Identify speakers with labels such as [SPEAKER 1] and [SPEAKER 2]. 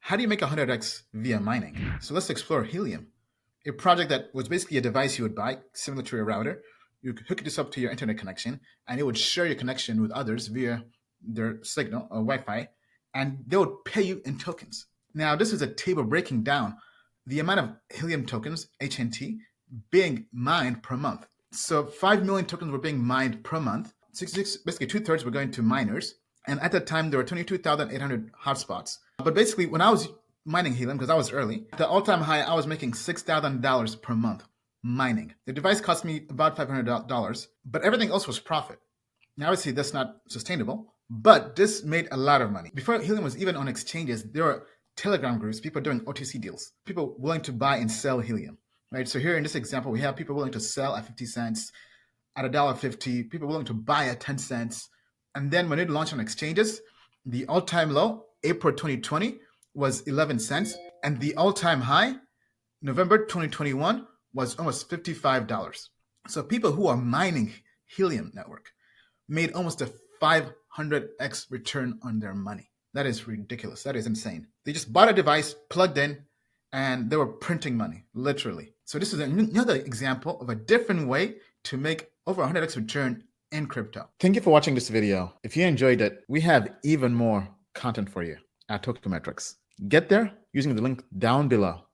[SPEAKER 1] How do you make 100x via mining? So let's explore Helium, a project that was basically a device you would buy, similar to a router. You could hook this up to your internet connection, and it would share your connection with others via their signal or Wi-Fi, and they would pay you in tokens. Now, this is a table breaking down the amount of Helium tokens, HNT, being mined per month. So 5 million tokens were being mined per month. 66, basically 2/3 were going to miners. And at that time, there were 22,800 hotspots. But basically, when I was mining Helium, because I was early, the all-time high, I was making $6,000 per month mining. The device cost me about $500, but everything else was profit. Now, obviously, that's not sustainable, but this made a lot of money. Before Helium was even on exchanges, there were Telegram groups, people doing OTC deals, people willing to buy and sell Helium, right? So here in this example, we have people willing to sell at 50 cents, at $1.50, people willing to buy at 10 cents. And then when it launched on exchanges, the all-time low, April 2020, was 11 cents. And the all-time high, November 2021, was almost $55. So people who are mining Helium network made almost a 500x return on their money. That is ridiculous. That is insane. They just bought a device, plugged in, and they were printing money, literally. So this is another example of a different way to make over 100x return in crypto. Thank you for watching this video. If you enjoyed it, we have even more content for you at Token Metrics. Get there using the link down below.